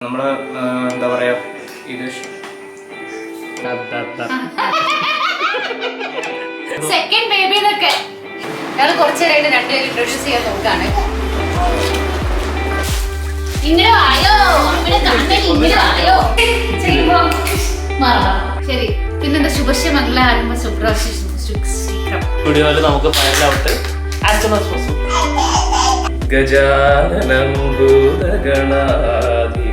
നമ്മള് എന്താ പറയാ ഇത് സെക്കൻഡ് ബേബിന്നൊക്കെ ഞങ്ങൾ കുറച്ചേരായിട്ട് രണ്ടുപേരും ഇൻട്രൊഡ്യൂസ് ചെയ്യാൻ നോക്കാണ്. ഇങ്ങനെ ആയോ ഇങ്ങനെ ആയോ ശരി. പിന്നെന്താ ശുഭശമംഗള ആരംഭ സ്റ്റുഡിയോയില് നമുക്ക് final out as soon as possible. ഗജാനനം ഭൂതഗണാധിസേവിതം.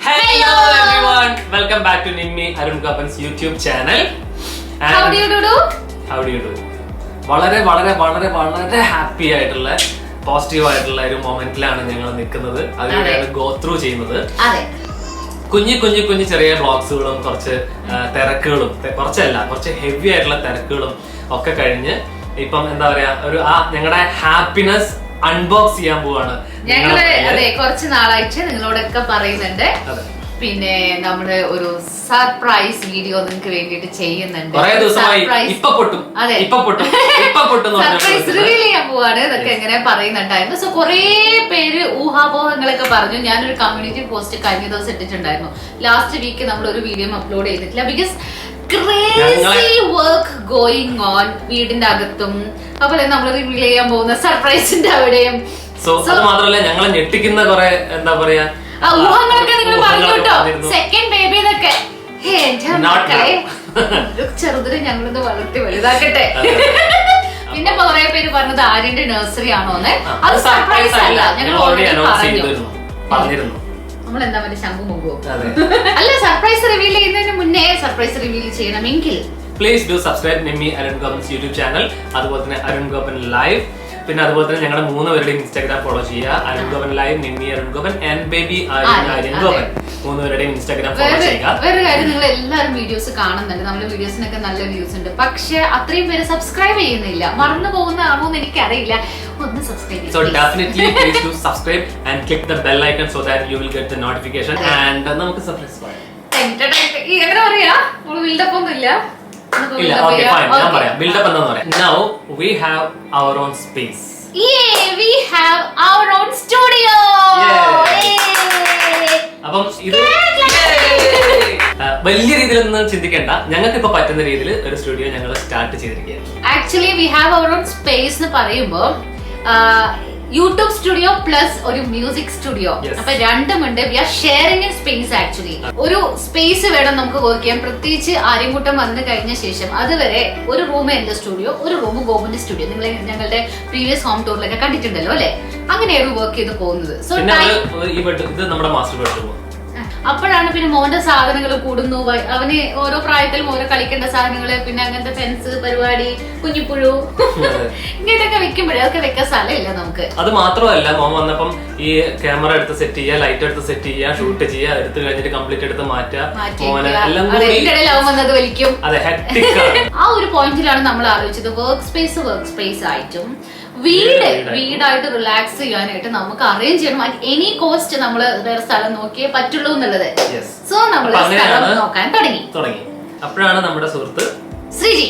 Hello everyone, welcome back to Nimmi Arun Kappan's YouTube channel. How do you do? വളരെ വളരെ വളരെ വളരെ ഹാപ്പി ആയിട്ടുള്ള പോസിറ്റീവ് ആയിട്ടുള്ള ഒരു മൊമെന്റിലാണ് ഞങ്ങൾ നിൽക്കുന്നത്. അതിലൂടെയാണ് ഗോ ത്രൂ ചെയ്യുന്നത്. കുഞ്ഞു ചെറിയ ബ്ലോഗ്സുകളും കുറച്ച് തിരക്കുകളും, കുറച്ച് ഹെവി ആയിട്ടുള്ള തിരക്കുകളും ഒക്കെ കഴിഞ്ഞ് ഇപ്പം എന്താ പറയാ ഒരു ഞങ്ങളുടെ ഹാപ്പിനെസ് അൺബോക്സ് ചെയ്യാൻ പോവാണ്. ഞങ്ങള് അതെ കുറച്ച് നാളായിട്ട് നിങ്ങളോടൊക്കെ പറയുന്നുണ്ട്. പിന്നെ നമ്മുടെ ഒരു സർപ്രൈസ് വീഡിയോ നിങ്ങൾക്ക് വേണ്ടിട്ട് ചെയ്യുന്നുണ്ട്. സർപ്രൈസ് റിവീൽ ചെയ്യാൻ പോവാണ് ഇതൊക്കെ എങ്ങനെ പറയുന്നുണ്ടായിരുന്നു. സോ കുറെ പേര് ഊഹാപോഹങ്ങളൊക്കെ പറഞ്ഞു. ഞാനൊരു കമ്മ്യൂണിറ്റി പോസ്റ്റ് കഴിഞ്ഞ ദിവസം ഇട്ടിട്ടുണ്ടായിരുന്നു. ലാസ്റ്റ് വീക്ക് നമ്മൾ ഒരു വീഡിയോ അപ്ലോഡ് ചെയ്തിട്ടില്ല. Because crazy work going on വീടിന്റെ അകത്തും അതുപോലെ നമ്മൾ റിവീൽ ചെയ്യാൻ പോകുന്ന സർപ്രൈസിന്റെ അവിടെയും. സോ അത് മാത്രമല്ല ഞങ്ങളെ ഞെട്ടിക്കുന്ന കുറെ എന്താ പറയാ ഊഹങ്ങളൊക്കെ നിങ്ങൾ പറഞ്ഞു കേട്ടോ. സെക്കൻഡ് ബേബിന്നൊക്കെ ചെറുതിന് ഞങ്ങളിത് വളർത്തി വലുതാക്കട്ടെ. പിന്നെ കുറെ പേര് പറഞ്ഞത് ആര്യന്റെ നഴ്സറി ആണോന്ന്. അത് സർപ്രൈസ് അല്ല, ഞങ്ങൾ ഓൾറെഡി പറഞ്ഞിരുന്നു. നമ്മൾ എന്താ മറ്റേ ശംഖു മുഖോ അല്ല. സർപ്രൈസ് റിവീൽ ചെയ്യുന്നതിന് മുന്നേ സർപ്രൈസ് റിവീൽ ചെയ്യണമെങ്കിൽ please do subscribe Nimmi Arun Gopan's YouTube channel, അതുപോലെ തന്നെ അരുൺ ഗോപൻ ലൈവ്. പിന്നെ അതുപോലെ തന്നെ ഞങ്ങളുടെ 3 പേരുടെയും ഇൻസ്റ്റാഗ്രാം ഫോളോ ചെയ്യുക. Arun Gopan live, Nimmi Arun Gopan and baby Aryan Gopan. 3 പേരുടെയും ഇൻസ്റ്റാഗ്രാം ഫോളോ ചെയ്യുക. വേറെ കാര്യം, നിങ്ങൾ എല്ലാവരും വീഡിയോസ് കാണുന്നുണ്ട്. നമ്മുടെ വീഡിയോസിനൊക്കെ നല്ല വ്യൂസ് ഉണ്ട്. പക്ഷെ അത്രയും പേര് സബ്സ്ക്രൈബ് ചെയ്യുന്നില്ല. മറന്നു പോകുന്നതാണോ എന്ന് എനിക്കറിയില്ല. ഒന്ന് സബ്സ്ക്രൈബ് ചെയ്യുക. So definitely please do subscribe and click the bell icon so that you will get the notification. And നമുക്ക് സർപ്രൈസ് പറയാം. എങ്ങനെ പറയാ? നമ്മള് ബിൽഡപ്പ് ഒന്നും ഇല്ല. ഇല്ല, okay fine, ഞാൻ പറയാം. ബിൽഡപ്പ് എന്താന്ന് പറയാം. Now we have our own space. Yeah, we have our own studio. അപ്പം ഇത് വലിയ രീതിയിലൊന്നും ചിന്തിക്കേണ്ട. ഞങ്ങൾക്ക് ഇപ്പൊ പറ്റുന്ന രീതിയിൽ ഒരു സ്റ്റുഡിയോ ഞങ്ങൾ സ്റ്റാർട്ട് ചെയ്തിരിക്കുകയാണ്. Actually we have our own space എന്ന് പറയുമ്പോൾ യൂട്യൂബ് സ്റ്റുഡിയോ പ്ലസ് ഒരു മ്യൂസിക് സ്റ്റുഡിയോ. അപ്പൊ രണ്ടുമുണ്ട്. We are sharing in space. Actually ഒരു സ്പേസ് വേണം നമുക്ക് വർക്ക് ചെയ്യാൻ. പ്രത്യേകിച്ച് ആര്യൻകുട്ടം വന്നു കഴിഞ്ഞ ശേഷം അതുവരെ ഒരു റൂം എന്റെ സ്റ്റുഡിയോ, ഒരു റൂം ഗോപന്റെ സ്റ്റുഡിയോ. നിങ്ങൾ ഞങ്ങളുടെ പ്രീവിയസ് ഹോം ടൂറിലൊക്കെ കണ്ടിട്ടുണ്ടല്ലോ അല്ലെ? അങ്ങനെയാണ് വർക്ക് ചെയ്ത് പോകുന്നത്. സോ ഇത് നമ്മുടെ മാസ്റ്റർ ബെഡ്റൂം. അപ്പോഴാണ് പിന്നെ മോന്റെ സാധനങ്ങൾ കൂടുന്നു. അവന് ഓരോ പ്രായത്തിലും ഓരോ കളിക്കേണ്ട സാധനങ്ങള്, പിന്നെ അങ്ങനത്തെ ഫെൻസ് പരിപാടി, കുഞ്ഞിപ്പുഴു ഇങ്ങനെയൊക്കെ വെക്കുമ്പോഴേ അതൊക്കെ വെക്കാൻ സ്ഥലമില്ല നമുക്ക്. അത് മാത്രമല്ല, മോൻ വന്നപ്പം ഈ ക്യാമറ എടുത്ത് സെറ്റ് ചെയ്യുക, ലൈറ്റ് എടുത്ത് സെറ്റ് ചെയ്യുക, ഷൂട്ട് ചെയ്യുക, എടുത്ത് കഴിഞ്ഞിട്ട് കംപ്ലീറ്റ് എടുത്ത് മാറ്റുക. വലിക്കും. ആ ഒരു പോയിന്റിലാണ് നമ്മൾ ആലോചിച്ചത് വർക്ക് സ്പേസ് ആയിട്ടും വീടായിട്ട് റിലാക്സ് ചെയ്യാനായിട്ട് നമുക്ക് അറേഞ്ച് ചെയ്യണം. അറ്റ് എനി കോസ്റ്റ് നമ്മൾ വേറെ സ്ഥലം നോക്കിയേ പറ്റുള്ളൂ എന്നുള്ളത്. സോ നമ്മൾ സ്ഥലം നോക്കാൻ തുടങ്ങി. അപ്പോഴാണ് നമ്മുടെ സുഹൃത്ത് ശ്രീജി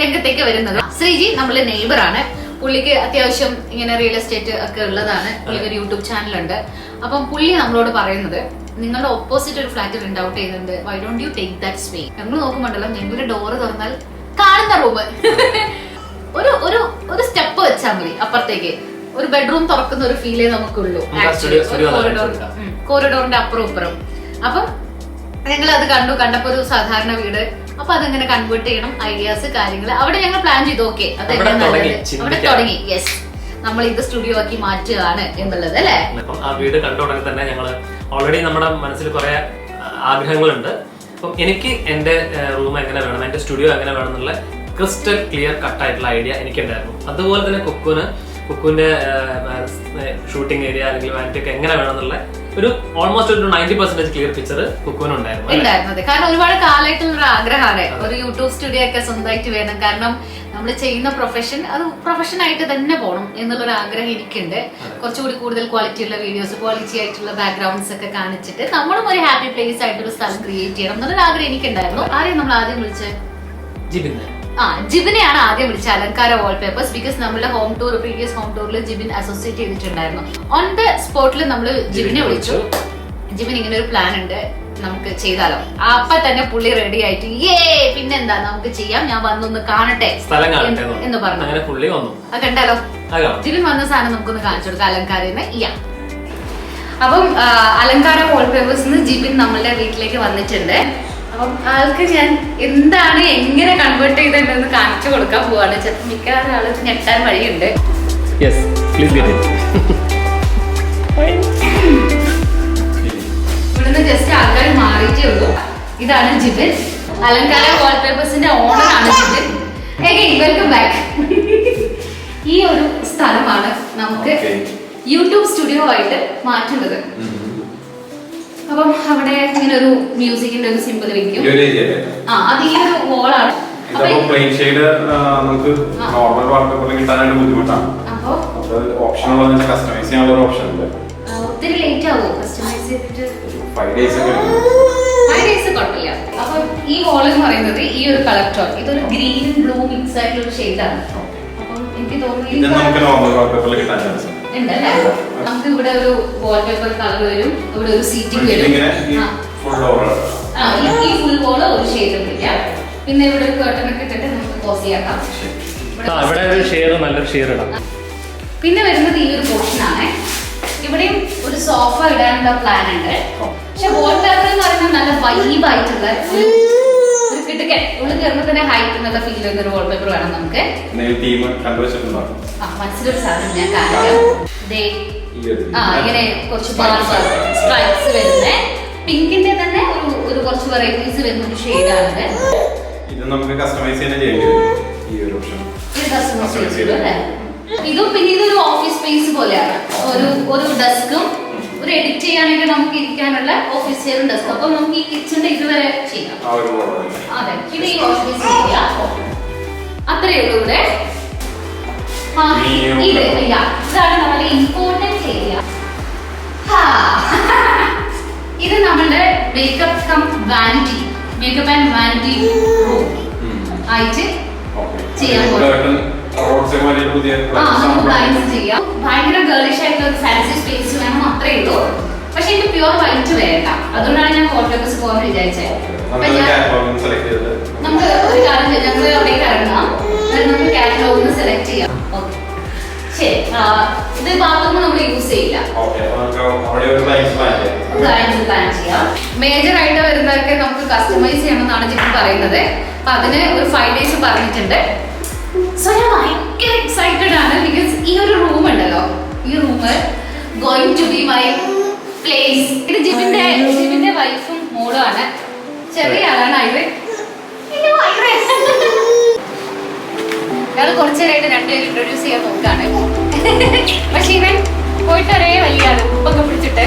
രംഗത്തേക്ക് വരുന്നത്. ശ്രീജി നമ്മളെ നെയ്ബർ ആണ്. പുള്ളിക്ക് അത്യാവശ്യം ഇങ്ങനെ റിയൽ എസ്റ്റേറ്റ് ഒക്കെ ഉള്ളതാണ്. പുള്ളിക്ക് ഒരു യൂട്യൂബ് ചാനലുണ്ട്. അപ്പം പുള്ളി നമ്മളോട് പറയുന്നത്, നിങ്ങളുടെ ഓപ്പോസിറ്റ് ഒരു ഫ്ലാറ്റ് റെന്റ് ഔട്ട് ചെയ്യുന്നുണ്ട്, why don't you take that space. ഞങ്ങൾ നോക്കുമ്പോണ്ടല്ലോ, ഞങ്ങളുടെ ഡോറ് തുറന്നാൽ കാണുന്ന റൂം ഒരു സ്റ്റെപ്പ് വെച്ചാൽ മതി അപ്പുറത്തേക്ക്. ഒരു ബെഡ്റൂം തുറക്കുന്ന ഒരു ഫീലേ നമുക്കുള്ളൂ. കോറിഡോറിന്റെ അപ്പുറം ഇപ്പുറം. അപ്പം ഞങ്ങൾ അത് കണ്ടപ്പോ ഒരു സാധാരണ വീട്. അപ്പൊ അതെങ്ങനെ കൺവേർട്ട് ചെയ്യണം, ഐഡിയാസ്, കാര്യങ്ങൾ അവിടെ ഞങ്ങൾ പ്ലാൻ ചെയ്തു. ഓക്കെ, അതെങ്ങനെ നല്ലത് അവിടെ തുടങ്ങി. യെസ്, നമ്മൾ ഇത് സ്റ്റുഡിയോ ആക്കി മാറ്റുകയാണ് എന്നുള്ളത് അല്ലേ? ആ വീട് കണ്ട ഉടനെ തന്നെ ഞങ്ങൾ ഓൾറെഡി നമ്മുടെ മനസ്സിൽ കുറെ ആഗ്രഹങ്ങളുണ്ട്. അപ്പം എനിക്ക് എന്റെ റൂം എങ്ങനെ വേണം, എന്റെ സ്റ്റുഡിയോ എങ്ങനെ വേണം എന്നുള്ള ക്രിസ്റ്റൽ ക്ലിയർ കട്ടായിട്ടുള്ള ഐഡിയ എനിക്കുണ്ടായിരുന്നു. അതുപോലെ തന്നെ കുക്കുവിന്റെ ഷൂട്ടിംഗ് ഏരിയ അല്ലെങ്കിൽ വാനിറ്റി ഒക്കെ എങ്ങനെ വേണം എന്നുള്ള ഒരു ഓൾമോസ്റ്റ് ഒരു 90% ക്ലിയർ പിക്ചർ കുക്കുവിനുണ്ടായിരുന്നു. കാരണം ഒരുപാട് കാലമായിട്ടുള്ള ഒരു ആഗ്രഹമാണ് ഒരു യൂട്യൂബ് സ്റ്റുഡിയോ ഒക്കെ സ്വന്തമായിട്ട് വേണം. കാരണം നമ്മൾ ചെയ്യുന്ന പ്രൊഫഷൻ അത് പ്രൊഫഷൻ ആയിട്ട് തന്നെ പോകണം എന്നുള്ളൊരു ആഗ്രഹം എനിക്കുണ്ട്. കുറച്ചുകൂടി കൂടുതൽ ക്വാളിറ്റി ഉള്ള വീഡിയോസ്, ക്വാളിറ്റി ആയിട്ടുള്ള ബാക്ക്ഗ്രൗണ്ട്സ് ഒക്കെ കാണിച്ചിട്ട് നമ്മളും ഒരു ഹാപ്പി പ്ലേസ് ആയിട്ടൊരു സ്ഥലം ക്രിയേറ്റ് ചെയ്യണം എന്നുള്ളൊരു ആഗ്രഹം എനിക്കുണ്ടായിരുന്നു. ആരെയും നമ്മൾ ആദ്യം വിളിച്ചത്? ജിബിനെയാണ് ആദ്യം വിളിച്ചത് അലങ്കാര വാൾപേപ്പേഴ്സ്. ബിക്കോസ് നമ്മുടെ പ്രീവിയസ് ഹോം ടൂറിൽ ജിബിൻ അസോസിയേറ്റ് ചെയ്തിട്ടുണ്ടായിരുന്നു. ഓൺ ദ സ്പോട്ടിൽ നമ്മൾ ജിബിനെ വിളിച്ചു. ജിബിൻ ഇങ്ങനെ ഒരു പ്ലാൻ ഉണ്ട്, നമുക്ക് ചെയ്താലോ. അപ്പൊ തന്നെ പുള്ളി റെഡി ആയിട്ട് പിന്നെന്താ നമുക്ക് ചെയ്യാം, ഞാൻ വന്നൊന്ന് കാണട്ടെ എന്ന് പറഞ്ഞു. അത് കണ്ടാലോ, ജിബിൻ വന്ന സാധനം നമുക്കൊന്ന് കാണിച്ചു കൊടുക്കാം. അലങ്കാരന്ന് അപ്പം അലങ്കാര വാൾപേപ്പേഴ്സ് ജിബിൻ നമ്മളുടെ വീട്ടിലേക്ക് വന്നിട്ടുണ്ട്. അപ്പം ആൾക്ക് ഞാൻ എന്താണ് എങ്ങനെ കൺവേർട്ട് ചെയ്തിട്ടുണ്ടെന്ന് കാണിച്ചു കൊടുക്കാൻ പോവാണ്. ചിലപ്പോൾ മിക്കവാറും ആള് ഞെട്ടാൻ വഴിയുണ്ട്. ഇവിടുന്ന് ജസ്റ്റ് ആൾക്കാർ മാറിയിട്ടേ ഉള്ളൂ. ഇതാണ് ജിബിൻ, അലങ്കാര വാൾപേപ്പേഴ്സിന്റെ ഓണറാണ് ജിബിൻ. Welcome back. ഈ ഒരു സ്ഥലമാണ് നമുക്ക് യൂട്യൂബ് സ്റ്റുഡിയോ ആയിട്ട് മാറ്റുന്നത്. അപ്പം അവിടെ ഇങ്ങനെ ഒരു മ്യൂസിക്കിന്റെ ഒരു സിമ്പിൾ വെക്കും. അത് ഈ ഒരു വോളാണ്. ഒത്തിരി ലേറ്റ് ആവോ കസ്റ്റമൈസ് ചെയ്തിട്ട്? 5 days കുഴപ്പമില്ല. അപ്പൊ ഈ വോൾ എന്ന് പറയുന്നത് ഈ ഒരു കളർ ടോൺ, ഇതൊരു ഗ്രീൻ ബ്ലൂ മിക്സ് ആയിട്ടുള്ള ഒരു ഷെയ്ഡാണ്. അപ്പം എനിക്ക് തോന്നുന്നു ഉണ്ടല്ലേ, നമുക്ക് ഇവിടെ ഒരു വാൾപേപ്പർ കളർ വരും, ഇവിടെ ഒരു സീറ്റിംഗ് വരും. ഈ ഫുൾ വോള് ഒരു ഷെയ്ഡ് പിടിക്കാം. പിന്നെ ഇവിടെ ഒരു കർട്ടൻ ഒക്കെ ഇട്ടിട്ട് നമുക്ക് കോസി ആക്കാം. പിന്നെ വരുന്നത് ഈ ഒരു പോർഷൻ ആണ്. ഇവിടെയും ഒരു സോഫ ഇടാനുള്ള പ്ലാൻ ഉണ്ട്. പക്ഷെ വാൾപേപ്പർ എന്ന് പറയുന്നത് നല്ല വൈബായിട്ടുള്ള ഒരു കിടക്കൻ, ഉള്ളിൽ കയറുമ്പോൾ തന്നെ ഹൈറ്റ് എന്നുള്ള ഫീൽ വരുന്ന ഒരു വാൾപേപ്പർ വേണം നമുക്ക്. മനസ്സിലൊരു സാധനം ഞാൻ കാണിക്കാം. ഇങ്ങനെ കുറച്ച് സ്ട്രൈപ്സ് വരുന്ന പിങ്കിന്റെ തന്നെ ഒരു കുറച്ച് വെറൈറ്റീസ് വരുന്ന ഒരു ഷെയ്ഡാണ്. ഇതും പിന്നെ ഇതൊരു ഓഫീസ് സ്പേസ് പോലെയാണ്. ഒരു ഡെസ്കും ഒരു എഡിറ്റ് ചെയ്യാനൊക്കെ നമുക്ക് ഇരിക്കാനുള്ള ഓഫീസ് ചെയറും ഡെസ്കും. അപ്പൊ നമുക്ക് ഈ കിച്ചണിന്റെ ഇതുവരെ ചെയ്യാം. അതെ, പിന്നെ ഈ ഓഫീസ് ഏരിയ അത്രയേ ഉള്ളൂ. ഇവിടെ ഇതാണ് നമ്മുടെ ഇമ്പോർട്ടൻറ്റ് ഏരിയ. ഇത് നമ്മളുടെ makeup cum vanity, makeup and vanity room ആയിട്ട് ചെയ്യാൻ പോകും. ഭയങ്കര ഗേളിഷ് ആയിട്ടുള്ള ഒരു ഫാൻസി സ്പേസ് വേണം, അത്രേ ഉള്ളൂ. പക്ഷെ എനിക്ക് പ്യൂർ വൈറ്റ് വേണ്ട, അതുകൊണ്ടാണ് ഞാൻ വാൾപേപ്പേഴ്സ് പോകാൻ വിചാരിച്ചത്. നമുക്ക് ഒരു കാര്യം ചെയ്യാം, ഞങ്ങൾ അവിടേക്ക് ഇറങ്ങാം, നമുക്ക് കാറ്റലോഗ് സെലക്ട് ചെയ്യാം. ശരി, ഇത് ബാത്റൂം നമ്മൾ യൂസ് ചെയ്യില്ല, പ്ലാൻ ചെയ്യാം. മേജർ ആയിട്ട് വരുന്നതൊക്കെ നമുക്ക് കസ്റ്റമൈസ് ചെയ്യണമെന്നാണ് ജിബിൻ പറയുന്നത്. അപ്പൊ അതിന് ഒരു 5 days പറഞ്ഞിട്ടുണ്ട്. സോ ഞാൻ ഭയങ്കര എക്സൈറ്റഡ് ആണ്. ബിക്കോസ് ഈ ഒരു റൂം ഉണ്ടല്ലോ, ഈ room going to be my place. ഇത് ജിബിന്റെ വൈഫും മോളും ആണ്. ചെറിയ ആളാണ് ഐവൻ. ഞങ്ങൾ കുറച്ചേരായിട്ട് രണ്ടുപേരും ഇൻട്രൊഡ്യൂസ് ചെയ്യാൻ നോക്കാണ്. പക്ഷെ ഇവൻ പോയിട്ട് ഒരേ വലിയ ആള് ഉപ്പൊക്കെ പിടിച്ചിട്ട്.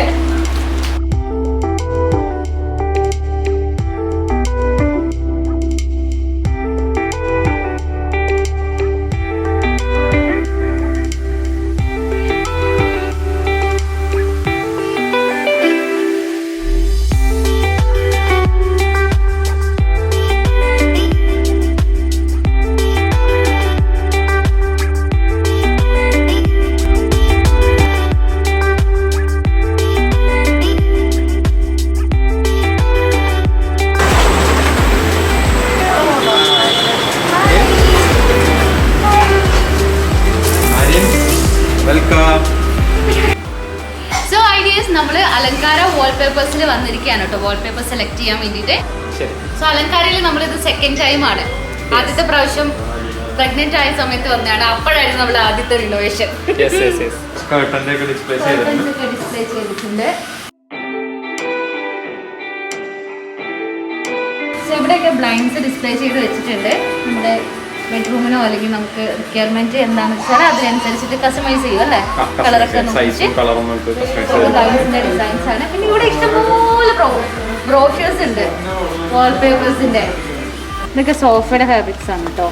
നമ്മള് അലങ്കാര വാൾപേപ്പേഴ്സിൽ വന്നിരിക്കുകയാണ് കേട്ടോ, വാൾപേപ്പർ സെലക്ട് ചെയ്യാൻ വേണ്ടിയിട്ട്. സോ അലങ്കാരയിൽ നമ്മളിത് സെക്കൻഡ് ടൈം ആണ്. ആദ്യത്തെ പ്രാവശ്യം പ്രഗ്നന്റ് ആയ സമയത്ത് വന്നതാണ്. അപ്പോഴായിരുന്നു നമ്മുടെ ആദ്യത്തെ റിനോവേഷൻ. ഡിസ്പ്ലേ ചെയ്തിട്ടുണ്ട്. ഇവിടെയൊക്കെ ബ്ലൈൻഡ്സ് ഡിസ്പ്ലേ ചെയ്ത് വെച്ചിട്ടുണ്ട്. നമ്മുടെ ബെഡ്റൂമിനോ അല്ലെങ്കിൽ നമുക്ക് റിക്വയർമെന്റ് എന്താണെന്ന് വെച്ചാൽ അതിനനുസരിച്ചിട്ട് കസ്റ്റമൈസ് ചെയ്യും അല്ലേ, കളറൊക്കെ ബ്ലൈൻഡ്സിന്റെ ഡിസൈൻസ് ആണ്. പിന്നെ ഇവിടെ ഇഷ്ടംപോലെ ബ്രോഷേഴ്സ് ഉണ്ട് വാൾപേപ്പേഴ്സിന്റെ. ഇതൊക്കെ സോഫയുടെ ഫാബ്രിക്സ് ആണ് കേട്ടോ.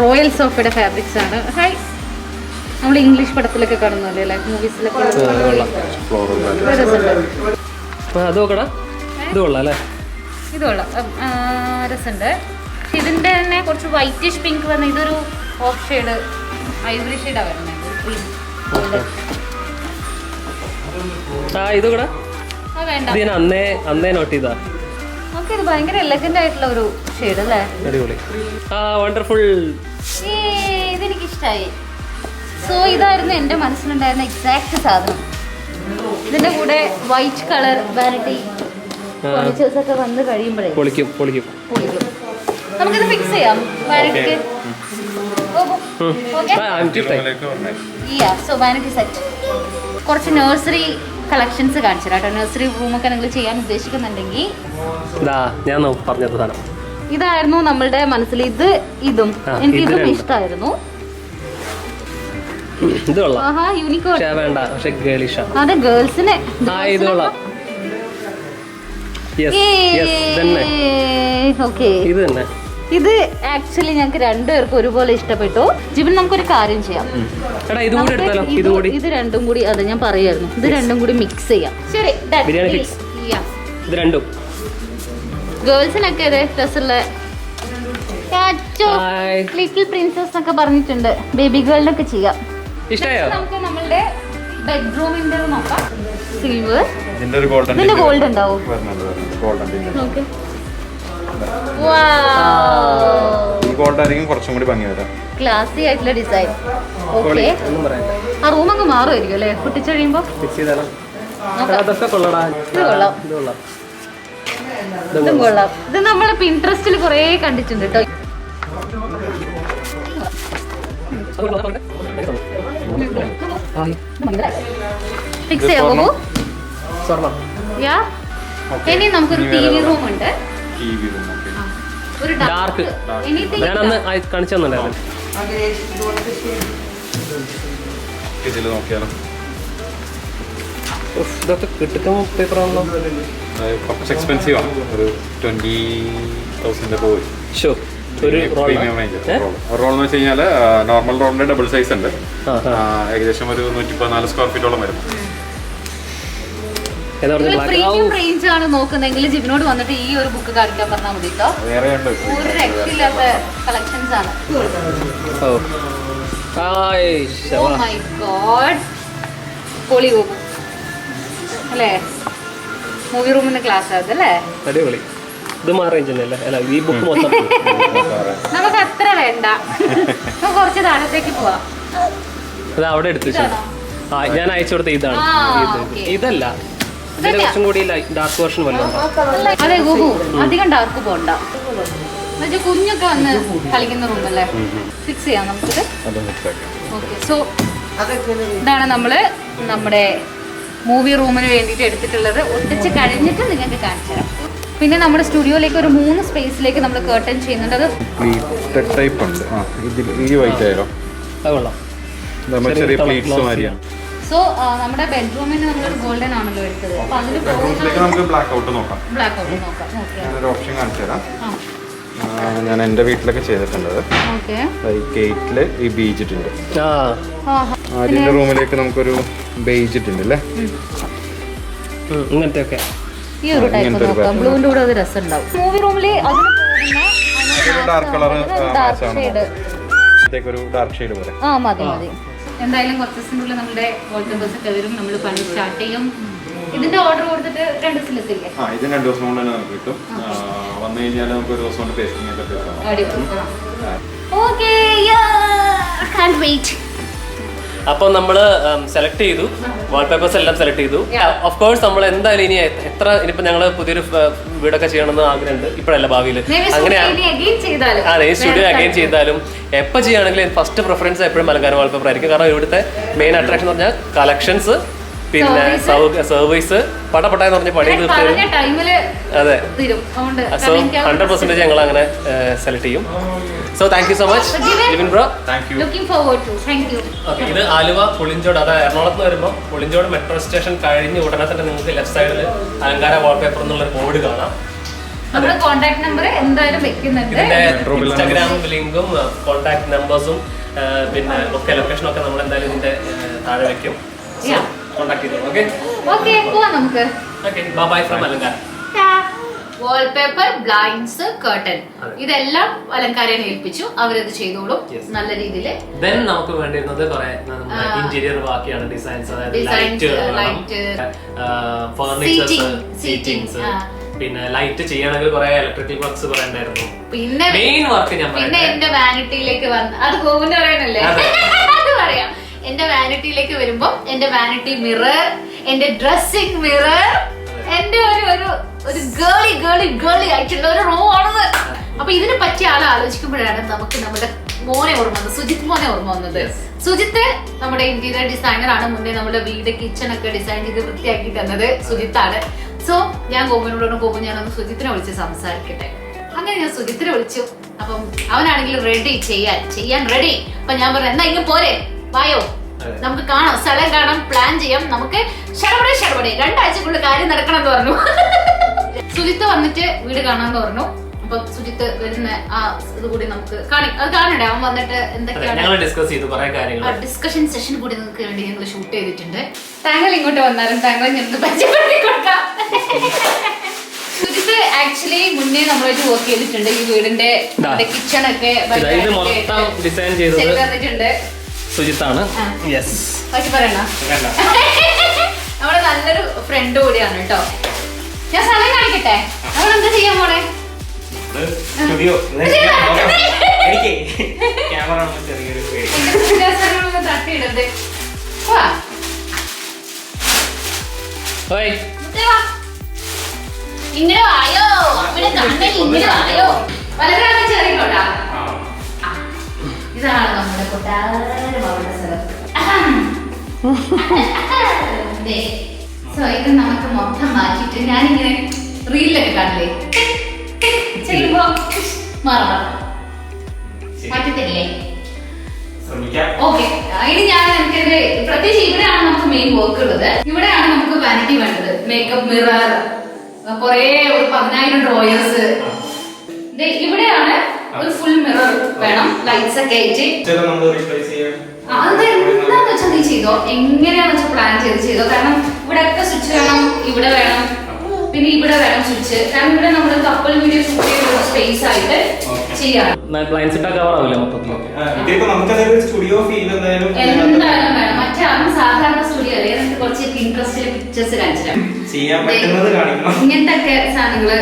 റോയൽ സോഫയുടെ ഫാബ്രിക്സ് ആണ്. ഹായ്, നമ്മൾ ഇംഗ്ലീഷ് പടത്തിലൊക്കെ കാണുന്നല്ലേ, ലൈക്ക് മൂവീസിലൊക്കെ. ഇത് കൊള്ളാം, രസമുണ്ട്. പക്ഷെ ഇതിൻ്റെ തന്നെ കുറച്ച് വൈറ്റിഷ് പിങ്ക് വന്ന ഇതൊരു ഓഫ് ഷെയ്ഡ് ഐവറി ഷെയ്ഡാണ് വരുന്നത്. ഇത് കൂടെ വേണ്ട, ഞാൻ അന്നേ നോട്ട് ചെയ്താ. ഓക്കെ, ഇത് ഭയങ്കര എലഗന്റ് ആയിട്ടുള്ള ഒരു ഷെയ്ഡ് അല്ലേ? അടിപൊളി, വണ്ടർഫുൾ. ഇതെനിക്ക് ഇഷ്ടമായി. സോ ഇതായിരുന്നു എൻ്റെ മനസ്സിലുണ്ടായിരുന്ന എക്സാക്ട് സാധനം. ഇതിന്റെ കൂടെ വൈറ്റ് കളർ വാനിറ്റി ഫർണിച്ചേഴ്സ് ഒക്കെ വന്ന് കഴിയുമ്പോഴേ പൊളിക്കും. നമുക്കിത് ഫിക്സ് ചെയ്യാം വാനിറ്റിക്ക്. So vanity set. കുറച്ച് നഴ്സറി കളക്ഷൻസ് കാണിച്ചു കേട്ടോ. നഴ്സറി റൂമൊക്കെ നിങ്ങൾ ചെയ്യാൻ ഉദ്ദേശിക്കുന്നുണ്ടെങ്കിൽ ഞാൻ പറഞ്ഞത് സാധനം ഇതായിരുന്നു നമ്മളുടെ മനസ്സിൽ. ഇതും എനിക്ക് ഇതും ഇഷ്ടമായിരുന്നു. അതെ, ഗേൾസിന് ഇത് ആക്ച്വലി ഞങ്ങൾക്ക് രണ്ടുപേർക്കും ഒരുപോലെ ഇഷ്ടപ്പെട്ടു. ജിബിൻ, നമുക്കൊരു കാര്യം ചെയ്യാം, ഇത് രണ്ടും കൂടി, അതെ ഞാൻ പറയായിരുന്നു, ഇത് രണ്ടും കൂടി മിക്സ് ചെയ്യാം. ശരി, ഗേൾസിനൊക്കെ അതെ രസമുള്ള ലിറ്റിൽ പ്രിൻസസ് എന്നൊക്കെ പറഞ്ഞിട്ടുണ്ട്. ബേബി ഗേളിനൊക്കെ ചെയ്യാം. നമുക്ക് നമ്മളുടെ ബെഡ്റൂമിന്റെ നോക്കാം. സിൽവർ, ഇതിന്റെ ഗോൾഡ് ഉണ്ടാവും. ക്ലാസി ആയിട്ടുള്ള ഡിസൈൻ. ഓക്കെ, ആ റൂം അങ്ങ് മാറുമായിരിക്കും അല്ലേ പൊട്ടിച്ചു കഴിയുമ്പോ? ഇതും കൊള്ളാം. ഇത് നമ്മള് പിൻട്രസ്റ്റിൽ കുറേ കണ്ടിട്ടുണ്ട് കേട്ടോ. ഫിക്സ് ചെയ്യാമോ? ഇനി നമുക്കൊരു ടി വി റൂം ഉണ്ട്. ഒരു ഡാർക്ക് കാണിച്ചു തന്നിട്ടുണ്ടായിരുന്നു. ഇതൊക്കെ കിട്ടുന്ന പേപ്പറാണല്ലോ. കുറച്ച് എക്സ്പെൻസീവ് ആണ്, ഒരു 20,000 പോയി. ഒരു പ്രീമിയം റേഞ്ച് റോൾ എന്ന് വെച്ച് കഴിഞ്ഞാൽ നോർമൽ റോളിന്റെ ഡബിൾ സൈസ് ഉണ്ട്. ഏകദേശം ഒരു 114 സ്ക്വയർ ഫീറ്റോളം വരും. പ്രീമിയം റേഞ്ച് ആണ് നോക്കുന്നെങ്കിൽ ജിബിനോട് വന്നിട്ട് ഈ ഒരു ബുക്ക് കാണിക്കാൻ പറഞ്ഞാൽ മതി കേട്ടോ. ഒരു രക്ഷയില്ലാത്ത കളക്ഷൻസ് ആണ്. ഓ മൈ ഗോഡ്, പൊളി ബുക്ക് അല്ലേ? മൂവി റൂമിന് ക്ലാസ് ആകല്ലേ? അടിപൊളി. ഇത് മാറേഞ്ചല്ലേ? അല്ല, ഈ ബുക്ക് മൊത്തം നമുക്ക് അത്ര വേണ്ട, നമുക്ക് കുറച്ച് താഴത്തേക്ക് പോവാം. അത് അവിടെ എടുത്തു. ഞാൻ അയച്ചു കൊടുത്ത ഇതാണ്. ഇതല്ല, ഇതിന്റെ കുറച്ചും കൂടി ഡാർക്ക് വേർഷൻ വല്ലതും. അതെ ഗോപു, അധികം ഡാർക്ക് പോണ്ട. കുഞ്ഞൊക്കെ വന്ന് കളിക്കുന്ന റൂമല്ലേ? ഫിക്സ് ചെയ്യാം നമുക്കിത്. ഓക്കെ, സോ ഇതാണ് നമ്മള് നമ്മുടെ മൂവി റൂമിന് വേണ്ടിയിട്ട് എടുത്തിട്ടുള്ളത്. ഒട്ടിച്ച് കഴിഞ്ഞിട്ട് നിങ്ങൾക്ക് കാണിച്ചു തരാം. പിന്നെ നമ്മുടെ സ്റ്റുഡിയോയിലേക്ക് ഒരു 3 സ്പേസിലേക്ക് നമ്മൾ കേർട്ടൻ ചെയ്യുന്നുണ്ട്. അത് ടൈപ്പ് ഉണ്ട്. ഈ വൈറ്റ് ആയാലോ? ചെറിയ പ്ലീറ്റ്സ് മാതിരിയാണ്. സോ നമ്മുടെ ബെഡ്റൂമിന് നമ്മളൊരു ഗോൾഡൻ ആണല്ലോ എടുത്തത്. അപ്പൊ അതിന് നമുക്ക് ബ്ലാക്ക് ഔട്ട് നോക്കാം. ഞാനൊരു ഓപ്ഷൻ കാണിച്ചു തരാം. ഞാൻ എൻ്റെ വീട്ടിലൊക്കെ ചെയ്തിട്ടുണ്ട്. കേക്കില് ഈ ബീജ് ഇട്ടുണ്ട്. ആര്യന്റെ റൂമിലേക്ക് നമുക്കൊരു ബേജ് ഇട്ടുണ്ട് അല്ലേ? ഇങ്ങനത്തെ ഒക്കെ ഈ ഒരു ടൈപ്പ് നോക്കാം. ബ്ലൂവിന്റെ കൂടെ ഒരു രസം ഉണ്ടാവും. മൂവി റൂമില് ഡാർക്ക് കളർ ഡാർക്ക് ഷെയ്ഡ് പോലെ. മതി മതി. എന്തായാലും കുറച്ച് ദിവസത്തിനുള്ളിൽ നമ്മുടെ വാൾപേപ്പേഴ്സ് ഒക്കെ വരും. നമ്മൾ പണി സ്റ്റാർട്ട് ചെയ്യും. ഇതിന്റെ ഓർഡർ കൊടുത്തിട്ട് 2 ദിവസം എത്തില്ലേ? ഇതിന് 2 ദിവസം കൊണ്ട് തന്നെ നമുക്ക് കിട്ടും. വന്നു കഴിഞ്ഞാൽ നമുക്ക് ഒരു ദിവസം കൊണ്ട് പേസ്റ്റിംഗ് ഒക്കെ തീർക്കാം. Okay, can't wait. അപ്പോൾ നമ്മൾ സെലക്ട് ചെയ്തു, വാൾപേപ്പേഴ്സ് എല്ലാം സെലക്ട് ചെയ്തു. ഓഫ് കോഴ്സ് നമ്മൾ എന്തായാലും ഇനി എത്ര ഇനിയിപ്പോൾ ഞങ്ങൾ പുതിയൊരു വീടൊക്കെ ചെയ്യണമെന്ന് ആഗ്രഹമുണ്ട്. ഇപ്പോഴല്ല, ഭാവിയിൽ. അങ്ങനെയാണ്. അതെ, ഈ സ്റ്റുഡിയോ അഗൈൻ ചെയ്താലും എപ്പോൾ ചെയ്യുകയാണെങ്കിലും ഫസ്റ്റ് പ്രിഫറൻസ് എപ്പോഴും മലങ്കാരം വാൾപേപ്പർ ആയിരിക്കും. കാരണം ഇവിടുത്തെ മെയിൻ അട്രാക്ഷൻ എന്ന് പറഞ്ഞാൽ കളക്ഷൻസ്, പിന്നെ സർവീസ് പടപെട്ടാന്ന് പറഞ്ഞ പണി തീർച്ചയായും. അതെ, സോ 100% ഞങ്ങൾ അങ്ങനെ സെലക്ട് ചെയ്യും. So thank you so much Jibin bro. ഇത് ആലുവ പുളിഞ്ചോട്, അതായത് എറണാകുളത്ത് നിന്ന് വരുമ്പോൾ പുളിഞ്ചോട് മെട്രോ സ്റ്റേഷൻ കഴിഞ്ഞ് ഉടനെ തന്നെ നിങ്ങൾക്ക് ലെഫ്റ്റ് സൈഡിൽ അലങ്കാര വാൾപേപ്പർ എന്നുള്ളൊരു ബോർഡ് കാണാം. കോൺടാക്ട് നമ്പർ എന്തായാലും വെക്കുന്നുണ്ട്. ഇൻസ്റ്റാഗ്രാം ലിങ്കും കോൺടാക്ട് നമ്പേഴ്സും പിന്നെ ഒക്കെ ലൊക്കേഷനും ഒക്കെ നമ്മൾ എന്തായാലും ഇതിന്റെ താഴെ വെക്കും. കോൺടാക്ട് ചെയ്തോളൂ. ഓക്കെ, പോവാം നമുക്ക്. ഓക്കെ, ബൈ ഫ്രം അലങ്കാര. വാൾപേപ്പർ, ബ്ലൈൻഡ്സ്, കർട്ടൻ ഇതെല്ലാം അലങ്കാരിയെ ഏൽപ്പിച്ചു. അവരത് ചെയ്തോളും നല്ല രീതിയിൽ. ദെൻ നമുക്ക് വേണ്ടിയിരുന്നത് കുറെ ഇന്റീരിയർ ബാക്കിയാണ് ഡിസൈൻസ്, അതായത് ലൈറ്റ്, ഫർണിച്ചേഴ്സ്, സീറ്റിംഗ്സ്, പിന്നെ ലൈറ്റ് ചെയ്യണമെങ്കിൽ കുറെ ഇലക്ട്രിക്കൽ വർക്ക്സ് കുറെ ഉണ്ടായിരുന്നു. പിന്നെ മെയിൻ വർക്ക് ഞാൻ പിന്നെ എന്റെ വാനിറ്റിയിലേക്ക് വന്ന് അത് ഗോവിന്ദ് പറയണല്ലേ അത് പറയാം. എന്റെ വാനിറ്റിയിലേക്ക് വരുമ്പോ എന്റെ വാനിറ്റി മിറർ, എന്റെ ഡ്രസ്സിംഗ് മിറർ, എന്റെ ഒരു ഗേളി ഗേളി ഗേളി ആയിട്ടുള്ള ഒരു റൂം ആണത്. അപ്പൊ ഇതിനെ പറ്റി ആലോചിക്കുമ്പോഴാണ് നമുക്ക് നമ്മുടെ മോനെ ഓർമ്മ വന്നത്, സുജിത് മോനെ ഓർമ്മ വന്നത്. സുജിത്ത് നമ്മുടെ ഇന്റീരിയർ ഡിസൈനർ ആണ്. മുന്നേ നമ്മുടെ വീട് കിച്ചൺ ഒക്കെ ഡിസൈൻ ചെയ്ത് വൃത്തിയാക്കി തന്നത് സുജിത്താണ്. സോ ഞാൻ ഗോകുലിനോട് പോകുമ്പോൾ ഞാനൊന്ന് സുജിത്തിനെ വിളിച്ച് സംസാരിക്കട്ടെ. അങ്ങനെ ഞാൻ സുജിത്തിനെ വിളിച്ചു. അപ്പം അവനാണെങ്കിൽ റെഡി ചെയ്യാൻ റെഡി. അപ്പൊ ഞാൻ പറഞ്ഞു എന്നാ ഇങ്ങ് പോരെ, വായോ, നമുക്ക് കാണാം, സ്ഥലം കാണാം, പ്ലാൻ ചെയ്യാം, നമുക്ക് ഷടപടെ 2 ആഴ്ചക്കുള്ളിൽ കാര്യം നടക്കണം എന്ന് പറഞ്ഞു. സുജിത്ത് വന്നിട്ട് വീട് കാണാന്ന് പറഞ്ഞു. അപ്പൊ സുജിത്ത് വരുന്ന ആ ഇത് കൂടി നമുക്ക് അത് കാണണ്ടേ, അവൻ വന്നിട്ട് എന്തൊക്കെയാണ് ഡിസ്കഷൻ സെഷൻ കൂടി നിങ്ങൾക്ക് വേണ്ടി ഞങ്ങൾ ഷൂട്ട് ചെയ്തിട്ടുണ്ട്. താങ്കൾ ഇങ്ങോട്ട് വന്നാലും താങ്കൾ ഞങ്ങൾക്ക് പരിചയപ്പെടുത്തി കൊടുക്കാം. സുജിത്ത് ആക്ച്വലി മുന്നേ നമ്മളായിട്ട് വർക്ക് ചെയ്തിട്ടുണ്ട്. ഈ വീടിന്റെ കിച്ചൺ ഒക്കെ തന്നിട്ടുണ്ട്. സുജിത്താണ്. പക്ഷെ പറയണ നമ്മുടെ നല്ലൊരു ഫ്രണ്ട് കൂടിയാണ് കേട്ടോ. ഞാൻ സ്ഥലം കാണിക്കട്ടെ, നമ്മളെന്താ ചെയ്യാൻ പോണേ? തട്ടിയിടത് ഇങ്ങനെ വായോ, അവിടെ കണ്ണിൽ ഇങ്ങനെ വായോ. വളരെ ചെറിയോട്ടാ. ഇതാണ് നമ്മുടെ കൊട്ടാരം അവരുടെ സ്ഥലം. സോ ഇത് നമുക്ക് മൊത്തം മാറ്റിട്ട് ഞാനിങ്ങനെ റീലിലൊക്കെ കാണില്ലേ ചെയ്യുമ്പോ മാറണം, മാറ്റത്തില്ലേ? ഓക്കെ. ഇനി ഞാൻ എനിക്കത് പ്രത്യേകിച്ച് ഇവിടെയാണ് നമുക്ക് മെയിൻ വർക്ക് ഉള്ളത്. ഇവിടെയാണ് നമുക്ക് വാനിറ്റി വേണ്ടത്, മേക്കപ്പ് മിറർ, കൊറേ ഒരു 10,000 ഡ്രോയേഴ്സ്. ഇവിടെയാണ് ഒരു ഫുൾ മിറർ വേണം, ലൈറ്റ്സ് ഒക്കെ ആയിട്ട്. അതെന്താന്ന് വെച്ചാൽ നീ ചെയ്തോ, എങ്ങനെയാന്ന് വെച്ചാൽ പ്ലാൻ ചെയ്തോ. കാരണം ഇവിടെ ഒക്കെ സ്വിച്ച് വേണം, ഇവിടെ വേണം, പിന്നെ ഇവിടെ വേണം സ്വിച്ച്. കാരണം ഇവിടെ നമ്മൾ കപ്പിൾ വീഡിയോ ഷൂട്ട് ചെയ്യുന്ന സ്പേസ് ആയിട്ട് ചെയ്യാം. എന്തായാലും വേണം. മറ്റേ സാധാരണ സ്റ്റുഡിയോ അല്ലേ, നമുക്ക് കുറച്ച് ഇൻട്രസ്റ്റിലെ പിക്ചേഴ്സ് കാണിച്ചിടാം. ഇങ്ങനത്തെ ഒക്കെ സാധനങ്ങള്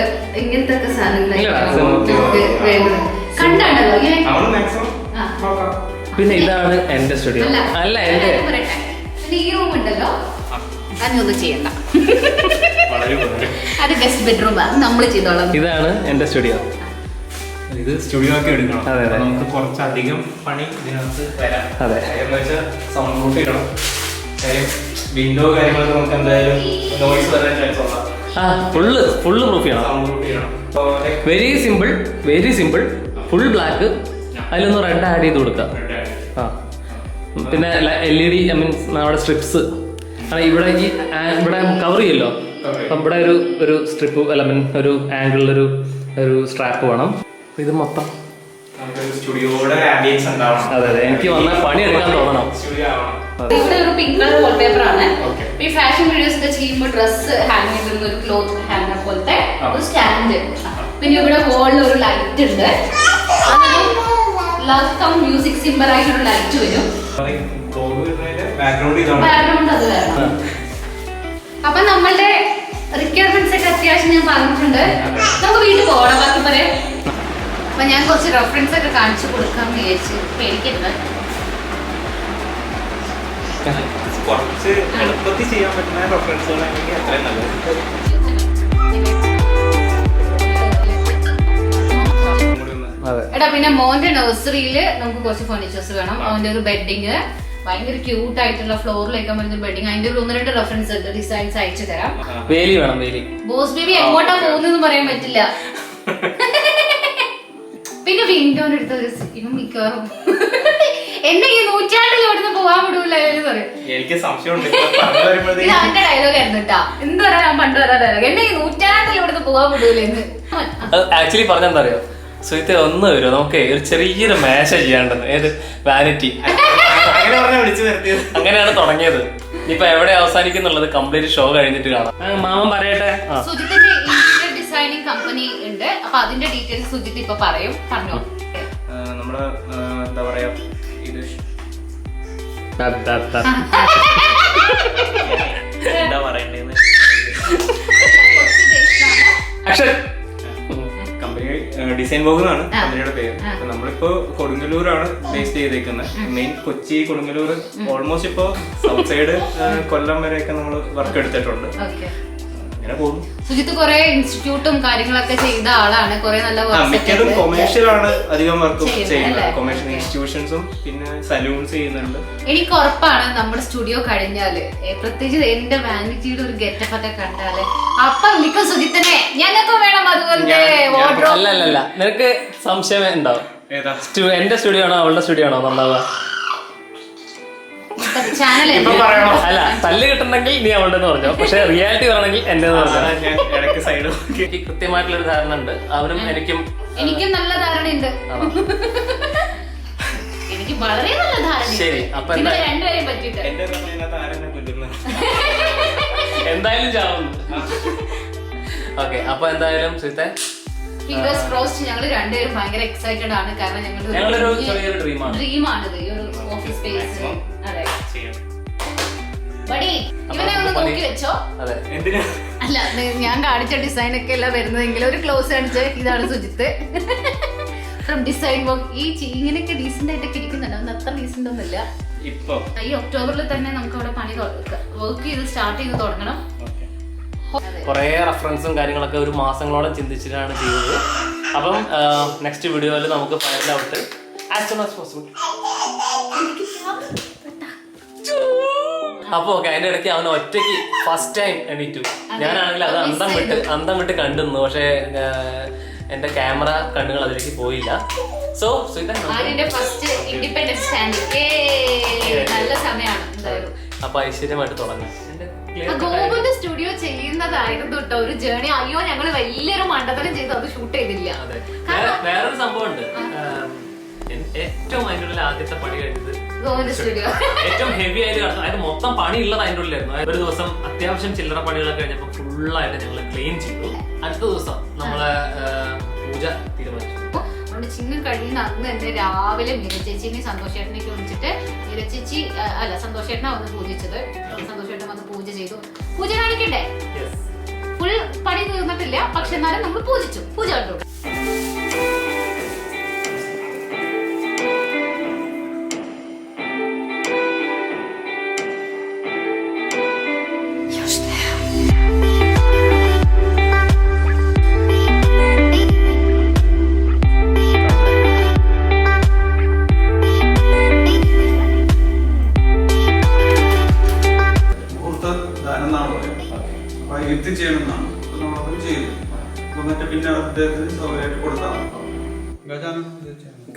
വേണ്ടത് കണ്ടാണല്ലോ ഇങ്ങനെ. പിന്നെ ഇതാണ് എന്റെ സ്റ്റുഡിയോ. അല്ല എന്റെ ഈ റൂം ഉണ്ടല്ലോ, അതൊന്നും ചെയ്യണ്ട, അത് ഗസ്റ്റ് ബെഡ്റൂം, അത് നമ്മൾ ചെയ്തോളാം. ഇതാണ് എന്റെ സ്റ്റുഡിയോ. ഇത് സ്റ്റുഡിയോ ഒക്കെ എടുക്കണം, നമുക്ക് കുറച്ചധികം പണി ഇതിനകത്ത് വരാം. എന്ന് വെച്ചാൽ സൗണ്ട് പ്രൂഫ് ഇടണം, വിൻഡോ കാര്യങ്ങളൊക്കെ നമുക്ക് എന്തായാലും നോയ്സ് വരാൻ ചാൻസ് ഉള്ള ഫുള്ള് പ്രൂഫ് ചെയ്യണം. വെരി സിമ്പിൾ ഫുൾ ബ്ലാക്ക്, അതിലൊന്ന് റെഡ് ആഡ് ചെയ്ത് കൊടുക്കാം. പിന്നെ LED ഐ മീൻസ് നമ്മുടെ സ്ട്രിപ്സ് ഇവിടെ കവർ ചെയ്യല്ലോ. അപ്പം ഇവിടെ ഒരു സ്ട്രിപ്പ് അല്ല മീൻ ഒരു ആംഗിളിൽ ഒരു സ്ട്രാപ്പ് വേണം. ഇത് മൊത്തം അതെ എനിക്ക് വന്നാൽ പണി എടുക്കാൻ തോന്നണം. ഇവിടെ ഒരു പിങ്ക് കളർ വാൾപേപ്പർ ആണ്. ഈ ഫാഷൻ വീഡിയോസ് ഒക്കെ ചെയ്യുമ്പോൾ ഡ്രസ് ഹാങ് ചെയ്തിരുന്ന ഒരു ക്ലോത്ത് ഹാങ്ങർ പോലത്തെ ഒരു സ്റ്റാൻഡ്. പിന്നെ ഇവിടെ വോളിൽ ഒരു ലൈറ്റ് ഉണ്ട്, ലവ് കം മ്യൂസിക് സിംബൽ ആയിട്ടൊരു ലൈറ്റ് വരും. ബാക്ക്ഗ്രൗണ്ട് അത് വേണം. അപ്പൊ നമ്മളുടെ റിക്വയർമെന്റ്സ് ഒക്കെ അത്യാവശ്യം ഞാൻ പറഞ്ഞിട്ടുണ്ട്. നമുക്ക് വീട്ടിൽ പോകണം, ബാക്കി പറയാം. അപ്പൊ ഞാൻ കുറച്ച് റെഫറൻസ് ഒക്കെ കാണിച്ചു കൊടുക്കാന്ന് വിചാരിച്ചു, പേടിക്കരുത്. കുറച്ച് എളുപ്പത്തിൽ ചെയ്യാൻ പറ്റുന്ന റെഫറൻസുകളാണെങ്കിൽ അത്രയും നല്ലത്. എടാ പിന്നെ മോന്റെ നഴ്സറിയില് നമുക്ക് കുറച്ച് ഫർണിച്ചേഴ്സ് വേണം. അവന്റെ ഒരു ബെഡിങ് ഭയങ്കര ക്യൂട്ട് ആയിട്ടുള്ള ഫ്ലോറിൽ വെക്കാൻ പറ്റുന്ന ബെഡിങ്, അതിന്റെ 1-2 റെഫറൻസ് ഡിസൈൻസ് അയച്ചു തരാം. വേലി വേണം, വേലി. ബോസ് ബേബി എങ്ങോട്ടാ പോകുന്നതെന്ന് പറയാൻ പറ്റില്ല. പിന്നെ വിൻഡോന്റെ അടുത്ത് ഇവൻ മിക്കവാറും എന്നെ ഈ 100 ഇവിടുന്ന് പോവാൻ വിടൂല പറയും. എനിക്ക് സംശയമുണ്ട്, ഇത് അവന്റെ ഡയലോഗ് ആയിരുന്നു കേട്ടാ. എന്ത് പറയാ, ഞാൻ പണ്ട് പറയാ ഡയലോഗ്, എന്നെ ഈ 100 ഇവിടുന്ന് പോവാൻ വിടൂലെന്ന്. ആക്ച്വലി പറഞ്ഞെന്താ അറിയോ, സുഹൃത്തെ ഒന്ന് വരുമോ, നമുക്ക് ഒരു ചെറിയൊരു മേശ ചെയ്യാണ്ടെന്ന്. ഏത് വാനിറ്റി അങ്ങനെയാണ് തുടങ്ങിയത്. ഇപ്പൊ എവിടെ അവസാനിക്കുന്നുള്ളത് കംപ്ലീറ്റ് ഷോ കഴിഞ്ഞിട്ട് കാണാം. മാമൻ പറയട്ടെ. സുജിത്തിന്റെ ഇന്റീരിയർ ഡിസൈനിങ് കമ്പനി ഉണ്ട്. അപ്പൊ അതിന്റെ ഡീറ്റെയിൽസ് സുജിത്ത് ഇപ്പൊ പറയും. പറഞ്ഞോ. നമ്മള് എന്താ പറയാ ഇത് എന്താ പറയണ്ടേന്ന് കമ്പനി ഡിസൈൻ ബോക്സ് ആണ് കമ്പനിയുടെ പേര്. നമ്മളിപ്പോ കൊടുങ്ങല്ലൂരാണ് ബേസ് ചെയ്തേക്കുന്നത്. മെയിൻ കൊച്ചി, കൊടുങ്ങല്ലൂർ, ഓൾമോസ്റ്റ് ഇപ്പോ സൗത്ത് സൈഡ് കൊല്ലം വരെയൊക്കെ നമ്മൾ വർക്ക് എടുത്തിട്ടുണ്ട്. അങ്ങനെ പോകുന്നു. സുജിത്ത് കുറെ ഇൻസ്റ്റിറ്റ്യൂട്ടും കാര്യങ്ങളൊക്കെ ചെയ്ത ആളാണ്. കുറെ നല്ല മിക്കതും കൊമേഴ്ഷ്യൽ ആണ് അധികം വർക്ക് ചെയ്യുന്നത്. കൊമേഴ്ഷ്യൽ ഇൻസ്റ്റിറ്റ്യൂഷൻസും പിന്നെ സലൂൺസ് ചെയ്യുന്നുണ്ട്. എനിക്ക് ഉറപ്പാണ് നമ്മുടെ സ്റ്റുഡിയോ കഴിഞ്ഞാല്, പ്രത്യേകിച്ച് എന്റെ വാനിറ്റിയുടെ ഒരു ഗെറ്റപ്പ് ഒക്കെ കണ്ടാല് അപ്പം മിക്ക സുജിത്തിനെ ഞങ്ങൾക്ക് വേണം അതുപോലെ വാർഡ്രോബ്. അല്ല നിനക്ക് സംശയം ഉണ്ടാവും, എന്റെ സ്റ്റുഡിയോ ആണോ അവളുടെ സ്റ്റുഡിയോ ആണോ നന്നാവുക? ചാനൽ അല്ല, തല്ല് കിട്ടണമെങ്കിൽ നീ അവളുടെ പറഞ്ഞോ, പക്ഷെ റിയാലിറ്റി പറയണമെങ്കിൽ എന്റെ എനിക്ക് കൃത്യമായിട്ടുള്ളൊരു ധാരണ ഉണ്ട്. അവനും എനിക്കും നല്ല ധാരണയുണ്ട്. എനിക്ക് വളരെ നല്ല ധാരണ. ശരി, അപ്പൊ രണ്ടുപേരെയും പറ്റിയിട്ട് എന്തായാലും ചാവുന്നു. ഓക്കെ, അപ്പൊ എന്തായാലും സുജിത്തെ ഫിംഗേഴ്സ് ക്രോസ്ഡ്. ഞങ്ങൾ രണ്ടുപേരും ഭയങ്കര എക്സൈറ്റഡ് ആണ്. കാരണം ഞങ്ങളൊരു ചെറിയൊരു ഡ്രീമാണിത്, ഈ ഒരു ഓഫീസ് സ്പേസ്. അതെ, ബഡി ഇവനെ ഒന്ന് നോക്കി വെച്ചോ. അല്ല, ഞാൻ കാണിച്ച ഡിസൈൻ ഒക്കെ അല്ല വരുന്നതെങ്കിൽ ഒരു ക്ലോസ് കാണിച്ച് ഇതാണ് സുജിത്ത് ഫ്രം ഡിസൈൻ വർക്ക്. ഈ ഇങ്ങനെയൊക്കെ ഡീസന്റ് ആയിട്ടൊക്കെ ഇരിക്കുന്നുണ്ട്. അന്ന് അത്ര ഡീസന്റ് ഒന്നുമില്ല. ഈ ഒക്ടോബറിൽ തന്നെ നമുക്ക് അവിടെ പണി വർക്ക് ചെയ്ത് സ്റ്റാർട്ട് ചെയ്ത് തുടങ്ങണം. കുറെ റെഫറൻസും കാര്യങ്ങളൊക്കെ ഒരു മാസങ്ങളോളം ചിന്തിച്ചിട്ടാണ് ചെയ്തത്. അപ്പം നെക്സ്റ്റ് വീഡിയോയിൽ നമുക്ക് final out as soon as possible. അപ്പൊ ഓക്കെ, അതിന്റെ ഇടയ്ക്ക് അവൻ ഒറ്റയ്ക്ക് ഫസ്റ്റ് ടൈം എണീറ്റു. ഞാനാണെങ്കിൽ അത് അന്തം വിട്ട് കണ്ടുന്നു. പക്ഷെ എന്റെ ക്യാമറ കണ്ണുകൾ അതിലേക്ക് പോയില്ല. സോ നല്ല സമയമാണ്. അപ്പൊ ഐശ്വര്യമായിട്ട് തുടങ്ങാം. ഗോപുന്റെ സ്റ്റുഡിയോ ചെയ്യുന്നതായിരുന്നു കേട്ടോ ഒരു ജേണി. അയ്യോ, ഞങ്ങള് വലിയൊരു മണ്ഡലം ചെയ്തു, അത് ഷൂട്ട് ചെയ്തില്ല. വേറൊരു സംഭവം ഉണ്ട്. ഏറ്റവും അതിൻ്റെ ഉള്ളിൽ ആദ്യത്തെ പണി കഴിഞ്ഞത് ഗോപുന്റെ സ്റ്റുഡിയോ ഏറ്റവും ഹെവി ആയിട്ട് കിടന്നു. അതായത് മൊത്തം പണി ഉള്ളത് അതിൻ്റെ ഉള്ളിലായിരുന്നു. ഒരു ദിവസം അത്യാവശ്യം ചില്ലറ പണികളൊക്കെ കഴിഞ്ഞപ്പോൾ ഫുള്ളായിട്ട് ഞങ്ങൾ ക്ലീൻ ചെയ്തു. അടുത്ത ദിവസം നമ്മളെ പൂജ തീരുമാനിച്ചു. ചിങ്ങം കഴിയുന്ന അന്ന് തന്നെ രാവിലെ മീരച്ചേച്ചിനെ സന്തോഷേട്ടനൊക്കെ വിളിച്ചിട്ട് മീരച്ചേച്ചി സന്തോഷേട്ടനാ വന്ന് പൂജിച്ചത്. സന്തോഷേട്ടൻ വന്ന് പൂജ ചെയ്തു. പൂജ കാണിക്കണ്ടേ? ഫുൾ പണി തീർന്നിട്ടില്ല, പക്ഷെ എന്നാലും നമ്മൾ പൂജിച്ചു. പൂജ കണ്ടു.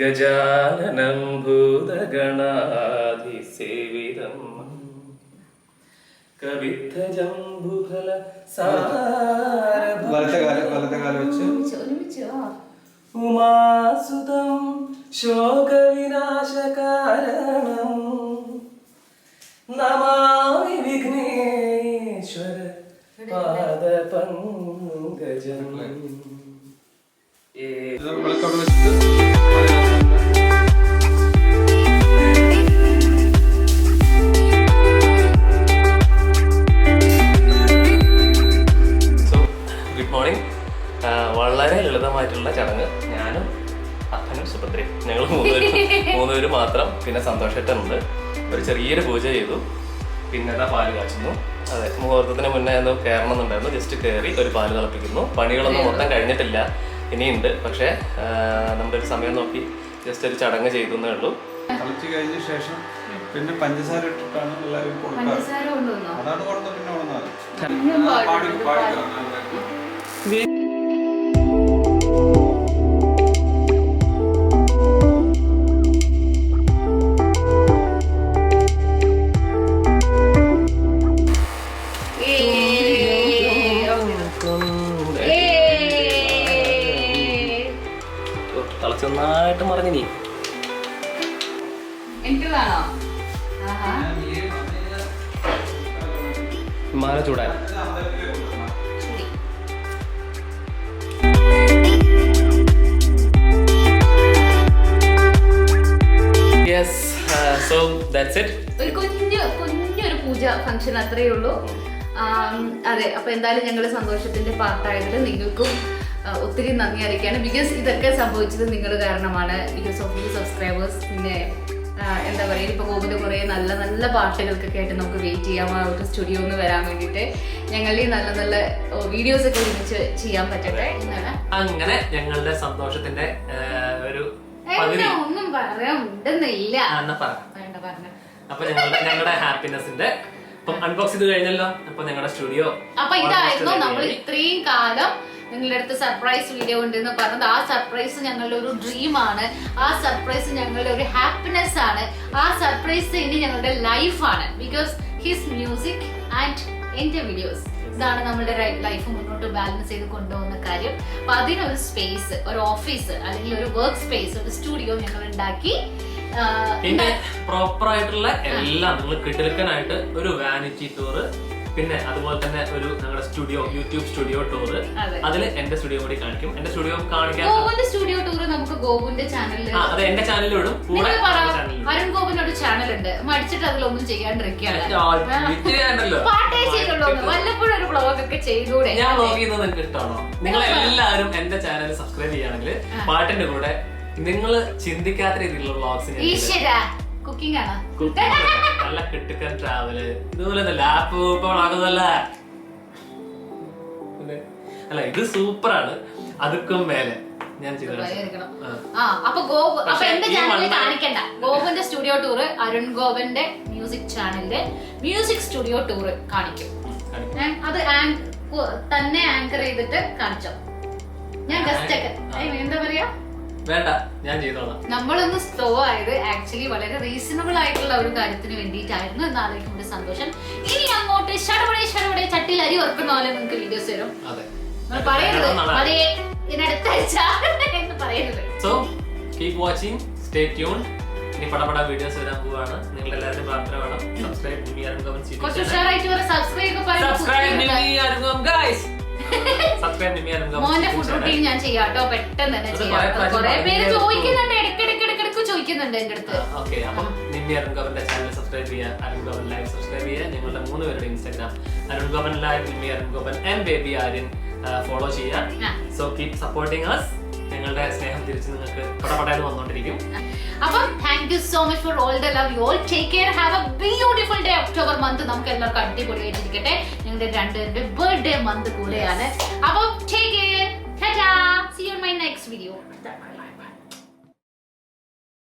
ഗജാനനം ഭൂതഗണാധിസേവിതം കവിത്തജംബുഫല ഉമാസുതം ശോകവിനാശകാരണം നമാമി വിഘ്നേശ്വര പാദപങ്കജം. Good morning. വളരെ ലളിതമായിട്ടുള്ള ചടങ്ങ്. ഞാനും അപ്പനും സുഭദ്രയും ഞങ്ങൾ മൂന്നുപേര് മാത്രം. പിന്നെ സന്തോഷേട്ടനുണ്ട്. ഒരു ചെറിയൊരു പൂജ ചെയ്തു. പിന്നെ പാല് കാച്ചുന്നു. അതെ, മുഹൂർത്തത്തിന് മുന്നേ ഒന്ന് കയറണം എന്നുണ്ടായിരുന്നു. ജസ്റ്റ് കയറി ഒരു പാല് തിളപ്പിക്കുന്നു. പണികളൊന്നും മൊത്തം കഴിഞ്ഞിട്ടില്ല, ഇനിയുണ്ട്. പക്ഷേ നമ്മുടെ ഒരു സമയം നോക്കി ജസ്റ്റ് ഒരു ചടങ്ങ് ചെയ്തേ ഉള്ളൂ. തിളച്ച് കഴിഞ്ഞ ശേഷം പിന്നെ പഞ്ചസാര ഇട്ടിട്ടാണ് എല്ലാവരും കൊടുക്കാറ്. അതാണ് കൊടുത്ത പിന്നെ തിളച്ചൊന്നായിട്ട് മറിഞ്ഞു. നീ മാല ചൂടാൻ സോ ദാറ്റ്സ് ഇറ്റ്. ഒരു കുഞ്ഞൊരു പൂജ ഫംഗ്ഷൻ അത്രയേ ഉള്ളൂ. അതെ, അപ്പൊ എന്തായാലും ഞങ്ങൾ സന്തോഷത്തിന്റെ പാർട്ടായതിൽ നിങ്ങൾക്കും ഒത്തിരി നന്ദി അറിയിക്കാണ്. ബിക്കോസ് ഇതൊക്കെ സംഭവിച്ചത് നിങ്ങൾ കാരണമാണ്. Because of you subscribers. പിന്നെ എന്താ പറയുക, ഇപ്പൊ ഗോകുല് കുറെ നല്ല നല്ല പാട്ടുകൾക്ക് കേട്ട് നമുക്ക് വെയിറ്റ് ചെയ്യാം ആ ഒരു സ്റ്റുഡിയോ ഒന്ന് വരാൻ വേണ്ടിയിട്ട്. ഞങ്ങളുടെ നല്ല നല്ല വീഡിയോസ് ഒക്കെ ഒരുമിച്ച് ചെയ്യാൻ പറ്റട്ടെ എന്നാണ്. അങ്ങനെ ഞങ്ങളുടെ സന്തോഷത്തിന്റെ ഒരു ഒന്നും പറയാൻ ഉണ്ടെന്നില്ല. വേണ്ട പറഞ്ഞ. അപ്പൊ ഞങ്ങളുടെ ഹാപ്പിനെസിന്റെ അൺബോക്സ് ചെയ്ത് കഴിഞ്ഞല്ലോ. അപ്പൊ ഞങ്ങളുടെ സ്റ്റുഡിയോ, അപ്പൊ ഇതായിരുന്നു നമ്മൾ ഇത്രയും കാലം നിങ്ങളുടെ അടുത്ത് സർപ്രൈസ് വീഡിയോ ഉണ്ടെന്ന് പറഞ്ഞത്. ആ സർപ്രൈസ് ഞങ്ങളുടെ ഒരു ഡ്രീമാണ്. ആ സർപ്രൈസ് ഞങ്ങളുടെ ഒരു ഹാപ്പിനെസ് ആണ്. ആ സർപ്രൈസ് ഇനി ഞങ്ങളുടെ ലൈഫാണ്. ബിക്കോസ് ഹിസ് മ്യൂസിക് ആൻഡ് എന്റെ വീഡിയോസ്, ഇതാണ് നമ്മുടെ ലൈഫ് മുന്നോട്ട് ബാലൻസ് ചെയ്ത് കൊണ്ടുപോകുന്ന കാര്യം. അപ്പൊ അതിനൊരു സ്പേസ്, ഒരു ഓഫീസ് അല്ലെങ്കിൽ ഒരു വർക്ക് സ്പേസ്, ഒരു സ്റ്റുഡിയോ ഞങ്ങൾ ഉണ്ടാക്കി. പിന്നെ പ്രോപ്പർ ആയിട്ടുള്ള എല്ലാം നിങ്ങൾ കിട്ടിലെടുക്കാനായിട്ട് ഒരു വാനിറ്റി ടൂറ്, പിന്നെ അതുപോലെ തന്നെ ഒരു ഞങ്ങളുടെ സ്റ്റുഡിയോ, യൂട്യൂബ് സ്റ്റുഡിയോ ടൂർ. അതിൽ എന്റെ സ്റ്റുഡിയോ കൂടി കാണിക്കും. എന്റെ സ്റ്റുഡിയോ കാണിക്കാൻ ഗോകുന്റെ സ്റ്റുഡിയോ ടൂർ നമുക്ക് ഗോകുന്റെ ചാനലിൽ, അതെ എന്റെ ചാനലിലും അരുൺ ഗോകുനൊരു ചാനലുണ്ട്. മടിച്ചിട്ട് അതിലൊന്നും ചെയ്യാണ്ടിരിക്കുകയാണ്. പാട്ടേ ചെയ്തുള്ളൂ, വല്ലപ്പോഴും ഒരു വ്ളോഗ് ഒക്കെ ചെയ്തൂടെ? ഞാൻ വ്ളോഗ് ചെയ്യുന്നത് നിങ്ങൾക്ക് ഇഷ്ടമാണോ? നിങ്ങൾ എല്ലാവരും എന്റെ ചാനൽ സബ്സ്ക്രൈബ് ചെയ്യുകയാണെങ്കിൽ പാട്ടിന്റെ കൂടെ നിങ്ങൾ ചിന്തിക്കാത്ത രീതിയിലുള്ള വ്ളോഗ്സ് കുക്കിംഗ് ആണ്, നല്ല കിട്ടുക്കൻ ട്രാവല്, ഇതുപോലെ ലാപ്പ് ആകുന്നല്ല. അല്ല ഇത് സൂപ്പറാണ്. അതുക്കും മേലെ ഞാൻ അപ്പൊ എന്റെ ചാനലിൽ കാണിക്കണ്ട. ഗോപന്റെ സ്റ്റുഡിയോ ടൂർ, അരുൺ ഗോപന്റെ മ്യൂസിക് ചാനലിന്റെ മ്യൂസിക് സ്റ്റുഡിയോ ടൂർ കാണിക്കും. അത് തന്നെ ആങ്കർ ചെയ്തിട്ട് കാണിച്ചോ. ഞാൻ ജസ്റ്റ് എന്താ പറയാ, വേണ്ട ഞാൻ ചെയ്തോളാം. നമ്മളൊന്ന് സ്ലോ ആയത് ആക്ച്വലി വളരെ റീസണബിൾ ആയിട്ടുള്ള ഒരു കാര്യത്തിന് വേണ്ടിയിട്ടായിരുന്നു എന്നാലോചിക്കുമ്പോൾ സന്തോഷം. ഇനി അങ്ങോട്ട് ഷടപടേ ചട്ടിയിൽ അരി വറുക്കുന്ന പോലെ നിങ്ങൾക്ക് വീഡിയോസ് വരും. പറയരുത് അതേ ഇതിനടുത്ത ആഴ്ച എന്ന് പറയരുത്. So keep watching, stay tuned. ഇനി പടപട വീഡിയോസ് വരാൻ പോവാണ്. നിങ്ങൾ എല്ലാവരും പ്രാർത്ഥന വേണം. Subscribe Nimmi Arun Gopan guys. മോന്റെ ഫുഡ് റൂട്ടീൻ ഞാൻ ചെയ്യാട്ടോ, പെട്ടെന്ന് തന്നെ ചെയ്യാം. കുറെ പേര് ചോദിക്കുന്നുണ്ട്, ഇടയ്ക്കിടയ്ക്ക് ചോദിക്കുന്നുണ്ട് എന്റെ അടുത്ത്. ഓക്കെ, അപ്പം നിമ്മി അരുൺ ഗോപന്റെ ചാനൽ സബ്സ്ക്രൈബ് ചെയ്യുക, അരുൺ ഗോപൻ ലൈവ് സബ്സ്ക്രൈബ് ചെയ്യുക. ഞങ്ങളുടെ 3 പേരുടെ Instagram Arun Gopan live, Nimmi Arun Gopan and baby Aryan follow ചെയ്യുക. So keep supporting us. ഞങ്ങളുടെ സ്നേഹം തിരിച്ച് നിങ്ങൾക്ക് പടപടയെന്ന് വന്നോണ്ടിരിക്കും. അപ്പം thank you so much for all the love. You all take care. Have a beautiful day. October month നമുക്ക് എല്ലാവർക്കും അടിപൊളിയായിട്ടിരിക്കട്ടെ. ഞങ്ങളുടെ 2 ബർത്ത്ഡേ മന്ത് കൂടെയാണ്. അപ്പം take care. Tata. See you in my next video.